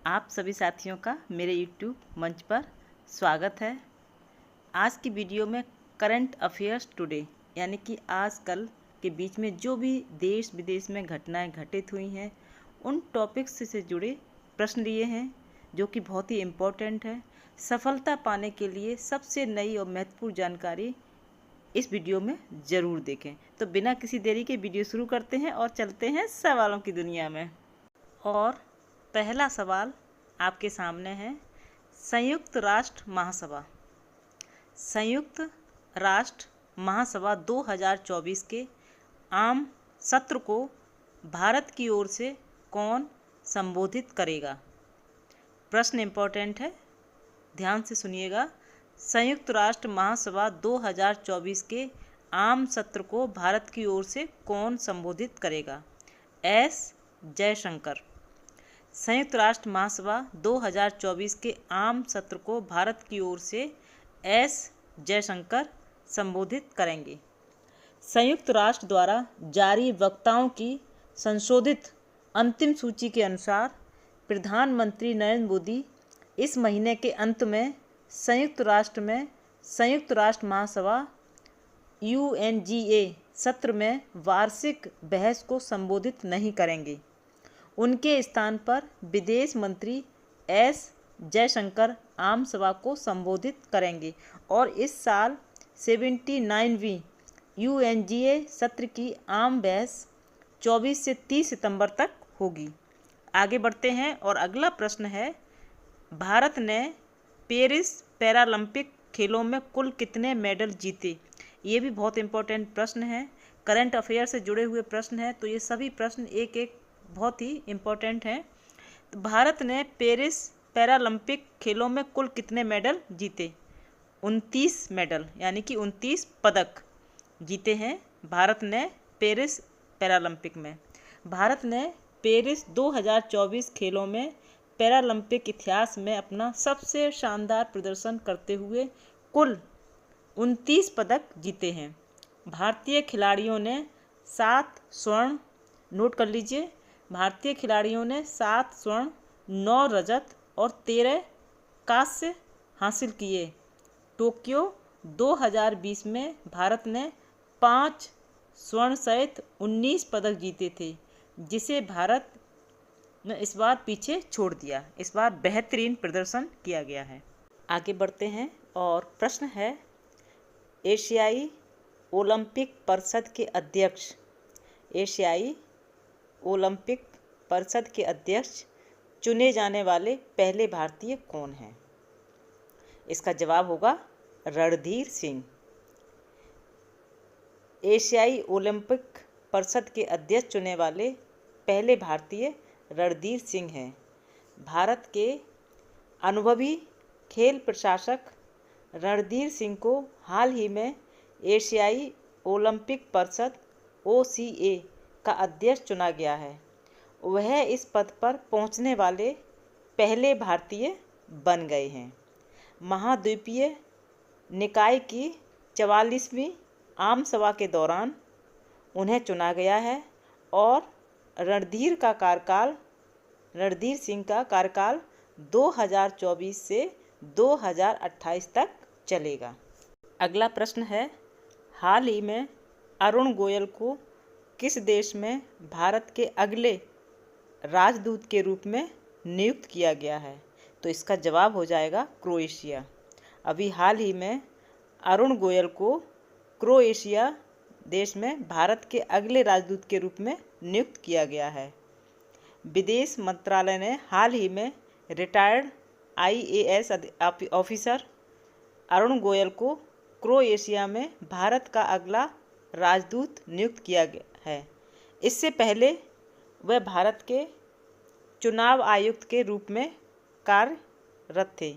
आप सभी साथियों का मेरे YouTube मंच पर स्वागत है। आज की वीडियो में करंट अफेयर्स टुडे यानी कि आज कल के बीच में जो भी देश विदेश में घटनाएं घटित हुई हैं उन टॉपिक्स से जुड़े प्रश्न लिए हैं जो कि बहुत ही इम्पोर्टेंट है। सफलता पाने के लिए सबसे नई और महत्वपूर्ण जानकारी इस वीडियो में ज़रूर देखें। तो बिना किसी देरी के वीडियो शुरू करते हैं और चलते हैं सवालों की दुनिया में। और पहला सवाल आपके सामने है, संयुक्त राष्ट्र महासभा 2024 के आम सत्र को भारत की ओर से कौन संबोधित करेगा। प्रश्न इम्पोर्टेंट है, ध्यान से सुनिएगा। संयुक्त राष्ट्र महासभा 2024 के आम सत्र को भारत की ओर से कौन संबोधित करेगा। एस जयशंकर। संयुक्त राष्ट्र महासभा 2024 के आम सत्र को भारत की ओर से एस जयशंकर संबोधित करेंगे। संयुक्त राष्ट्र द्वारा जारी वक्ताओं की संशोधित अंतिम सूची के अनुसार प्रधानमंत्री नरेंद्र मोदी इस महीने के अंत में संयुक्त राष्ट्र महासभा UNGA सत्र में वार्षिक बहस को संबोधित नहीं करेंगे। उनके स्थान पर विदेश मंत्री एस जयशंकर आम सभा को संबोधित करेंगे और इस साल 79वीं UNGA सत्र की आम बहस 24 से 30 सितंबर तक होगी। आगे बढ़ते हैं और अगला प्रश्न है, भारत ने पेरिस पैरालंपिक खेलों में कुल कितने मेडल जीते। ये भी बहुत इंपॉर्टेंट प्रश्न है, करंट अफेयर से जुड़े हुए प्रश्न है, तो ये सभी प्रश्न एक एक बहुत ही इम्पोर्टेंट हैं। तो भारत ने पेरिस पैरालंपिक खेलों में कुल कितने मेडल जीते। 29 मेडल यानी कि 29 पदक जीते हैं भारत ने पेरिस पैरालंपिक में। भारत ने पेरिस 2024 खेलों में पैरालंपिक इतिहास में अपना सबसे शानदार प्रदर्शन करते हुए कुल 29 पदक जीते हैं। भारतीय खिलाड़ियों ने 7 स्वर्ण, नोट कर लीजिए, भारतीय खिलाड़ियों ने 7 स्वर्ण, 9 रजत और 13 कांस्य हासिल किए। टोक्यो 2020 में भारत ने 5 स्वर्ण सहित 19 पदक जीते थे, जिसे भारत ने इस बार पीछे छोड़ दिया। इस बार बेहतरीन प्रदर्शन किया गया है। आगे बढ़ते हैं और प्रश्न है, एशियाई ओलंपिक परिषद के अध्यक्ष चुने जाने वाले पहले भारतीय कौन हैं। इसका जवाब होगा रणधीर सिंह। एशियाई ओलंपिक परिषद के अध्यक्ष चुने वाले पहले भारतीय रणधीर सिंह हैं। भारत के अनुभवी खेल प्रशासक रणधीर सिंह को हाल ही में एशियाई ओलंपिक परिषद OCA का अध्यक्ष चुना गया है। वह इस पद पर पहुंचने वाले पहले भारतीय बन गए हैं। महाद्वीपीय निकाय की 44वीं आम सभा के दौरान उन्हें चुना गया है और रणधीर सिंह का कार्यकाल 2024 से 2028 तक चलेगा। अगला प्रश्न है, हाल ही में अरुण गोयल को किस देश में भारत के अगले राजदूत के रूप में नियुक्त किया गया है। तो इसका जवाब हो जाएगा क्रोएशिया। अभी हाल ही में अरुण गोयल को क्रोएशिया देश में भारत के अगले राजदूत के रूप में नियुक्त किया गया है। विदेश मंत्रालय ने हाल ही में retired IAS officer Arun Goyal को क्रोएशिया में भारत का अगला राजदूत नियुक्त किया गया है। इससे पहले वह भारत के चुनाव आयुक्त के रूप में कार्यरत थे।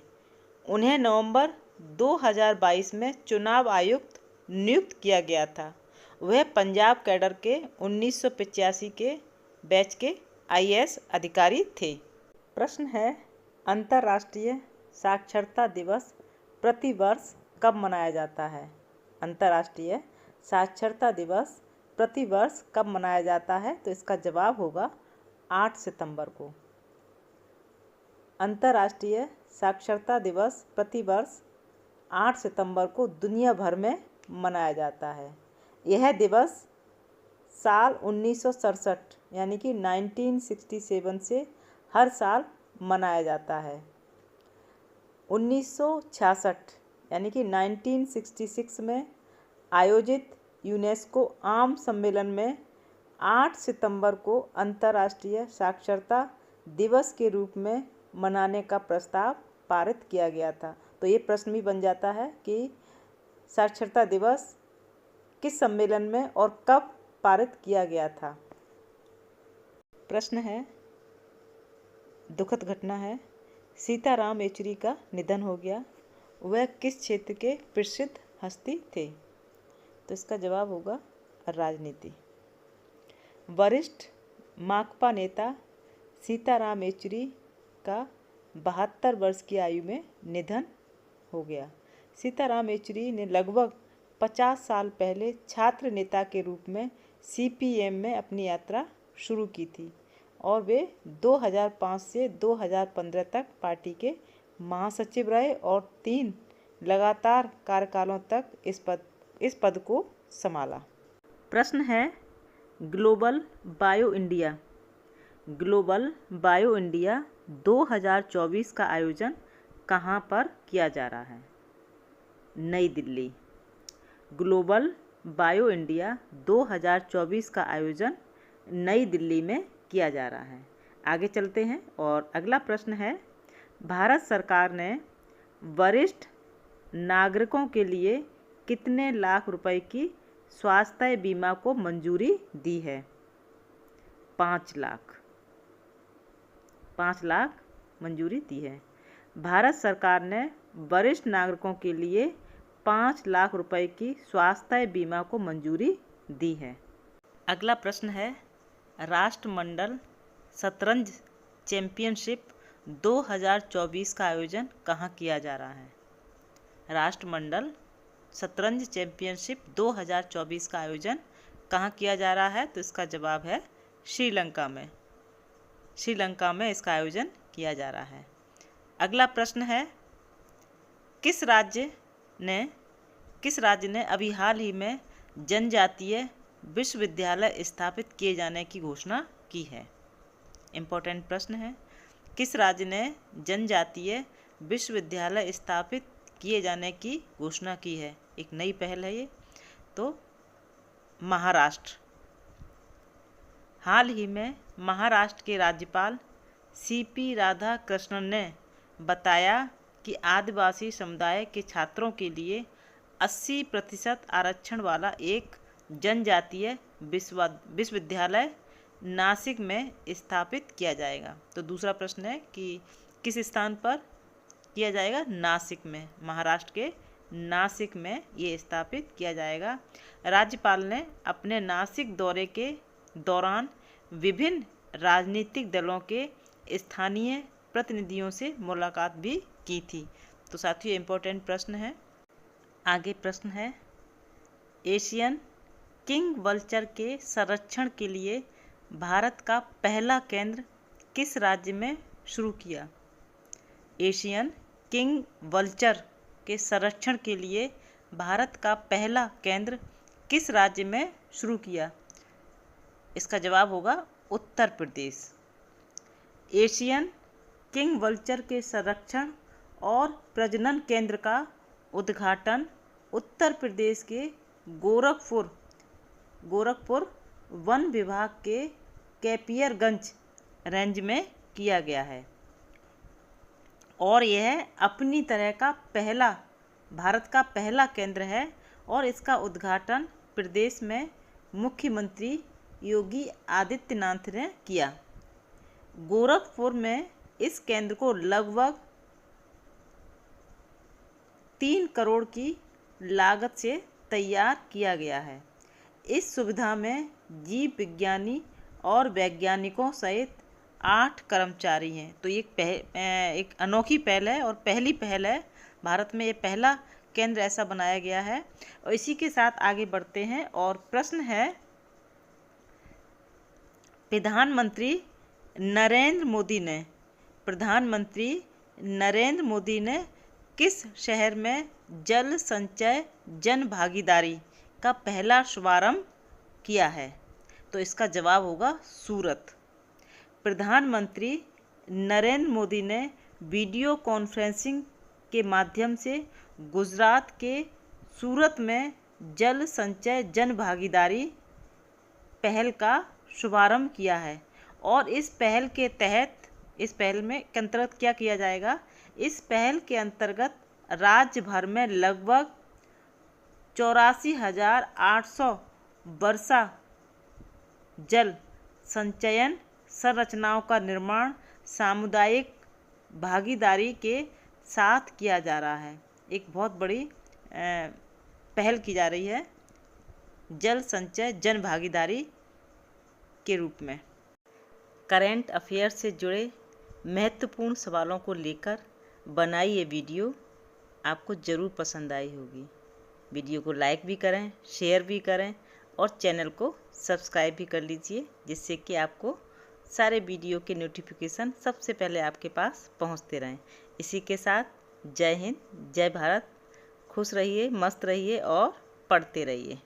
उन्हें नवंबर 2022 में चुनाव आयुक्त नियुक्त किया गया था। वह पंजाब कैडर के 1985 के बैच के IAS अधिकारी थे। प्रश्न है, अंतर्राष्ट्रीय साक्षरता दिवस प्रतिवर्ष कब मनाया जाता है। अंतर्राष्ट्रीय साक्षरता दिवस प्रतिवर्ष कब मनाया जाता है। तो इसका जवाब होगा 8 सितंबर को। अंतर्राष्ट्रीय साक्षरता दिवस प्रतिवर्ष 8 सितंबर को दुनिया भर में मनाया जाता है। यह दिवस साल 1967 यानी कि 1967 से हर साल मनाया जाता है। 1966 यानी कि 1966 में आयोजित यूनेस्को आम सम्मेलन में 8 सितंबर को अंतर्राष्ट्रीय साक्षरता दिवस के रूप में मनाने का प्रस्ताव पारित किया गया था। तो ये प्रश्न भी बन जाता है कि साक्षरता दिवस किस सम्मेलन में और कब पारित किया गया था। प्रश्न है, दुखद घटना है, सीताराम येचुरी का निधन हो गया। वह किस क्षेत्र के प्रसिद्ध हस्ती थे? तो इसका जवाब होगा राजनीति। वरिष्ठ माकपा नेता सीताराम येचुरी का 72 वर्ष की आयु में निधन हो गया। सीताराम येचुरी ने लगभग 50 साल पहले छात्र नेता के रूप में सीपीएम में अपनी यात्रा शुरू की थी और वे 2005 से 2015 तक पार्टी के महासचिव रहे और 3 लगातार कार्यकालों तक इस पद को संभाला। प्रश्न है, ग्लोबल बायो इंडिया 2024 का आयोजन कहाँ पर किया जा रहा है? नई दिल्ली। ग्लोबल बायो इंडिया 2024 का आयोजन नई दिल्ली में किया जा रहा है। आगे चलते हैं और अगला प्रश्न है, भारत सरकार ने वरिष्ठ नागरिकों के लिए कितने लाख रुपए की स्वास्थ्य बीमा को मंजूरी दी है? 5 लाख मंजूरी दी है। भारत सरकार ने वरिष्ठ नागरिकों के लिए 5 लाख रुपए की स्वास्थ्य बीमा को मंजूरी दी है। अगला प्रश्न है, राष्ट्रमंडल शतरंज चैंपियनशिप 2024 का आयोजन कहाँ किया जा रहा है? राष्ट्रमंडल शतरंज चैंपियनशिप 2024 का आयोजन कहाँ किया जा रहा है? तो इसका जवाब है श्रीलंका में। श्रीलंका में इसका आयोजन किया जा रहा है। अगला प्रश्न है, किस राज्य ने अभी हाल ही में जनजातीय विश्वविद्यालय स्थापित किए जाने की घोषणा की है? इम्पोर्टेंट प्रश्न है। किस राज्य ने जनजातीय विश्वविद्यालय स्थापित किए जाने की घोषणा की है? एक नई पहल है ये। तो महाराष्ट्र। हाल ही में महाराष्ट्र के राज्यपाल सीपी राधाकृष्णन ने बताया कि आदिवासी समुदाय के छात्रों के लिए 80% आरक्षण वाला एक जनजातीय विश्वविद्यालय नासिक में स्थापित किया जाएगा। तो दूसरा प्रश्न है कि किस स्थान पर किया जाएगा? नासिक में। महाराष्ट्र के नासिक में ये स्थापित किया जाएगा। राज्यपाल ने अपने नासिक दौरे के दौरान विभिन्न राजनीतिक दलों के स्थानीय प्रतिनिधियों से मुलाकात भी की थी। तो साथियों, इम्पोर्टेंट प्रश्न है। आगे प्रश्न है, एशियन किंग वल्चर के संरक्षण के लिए भारत का पहला केंद्र किस राज्य में शुरू किया? एशियन किंग वल्चर के संरक्षण के लिए भारत का पहला केंद्र किस राज्य में शुरू किया? इसका जवाब होगा Uttar Pradesh. Asian king vulture के संरक्षण और प्रजनन केंद्र का उद्घाटन उत्तर प्रदेश के गोरखपुर वन विभाग के कैपियरगंज रेंज में किया गया है और यह अपनी तरह का भारत का पहला केंद्र है और इसका उद्घाटन प्रदेश में मुख्यमंत्री योगी आदित्यनाथ ने किया। गोरखपुर में इस केंद्र को लगभग 3 करोड़ की लागत से तैयार किया गया है। इस सुविधा में जीव विज्ञानी और वैज्ञानिकों सहित 8 कर्मचारी हैं। तो ये एक अनोखी पहल है और पहली पहल है। भारत में ये पहला केंद्र ऐसा बनाया गया है। और इसी के साथ आगे बढ़ते हैं और प्रश्न है, प्रधानमंत्री नरेंद्र मोदी ने प्रधानमंत्री नरेंद्र मोदी ने किस शहर में जल संचय जन भागीदारी का पहला शुभारंभ किया है? तो इसका जवाब होगा सूरत। प्रधानमंत्री नरेंद्र मोदी ने वीडियो कॉन्फ्रेंसिंग के माध्यम से गुजरात के सूरत में जल संचय जन भागीदारी पहल का शुभारंभ किया है। और इस पहल के अंतर्गत क्या किया जाएगा? इस पहल के अंतर्गत राज्य भर में लगभग 84,800 वर्षा जल संचयन संरचनाओं का निर्माण सामुदायिक भागीदारी के साथ किया जा रहा है। एक बहुत बड़ी पहल की जा रही है जल संचय जन भागीदारी के रूप में। करंट अफेयर्स से जुड़े महत्वपूर्ण सवालों को लेकर बनाई ये वीडियो आपको ज़रूर पसंद आई होगी। वीडियो को लाइक भी करें, शेयर भी करें और चैनल को सब्सक्राइब भी कर लीजिए, जिससे कि आपको सारे वीडियो के नोटिफिकेशन सबसे पहले आपके पास पहुंचते रहें। इसी के साथ जय हिंद, जय भारत। खुश रहिए, मस्त रहिए और पढ़ते रहिए।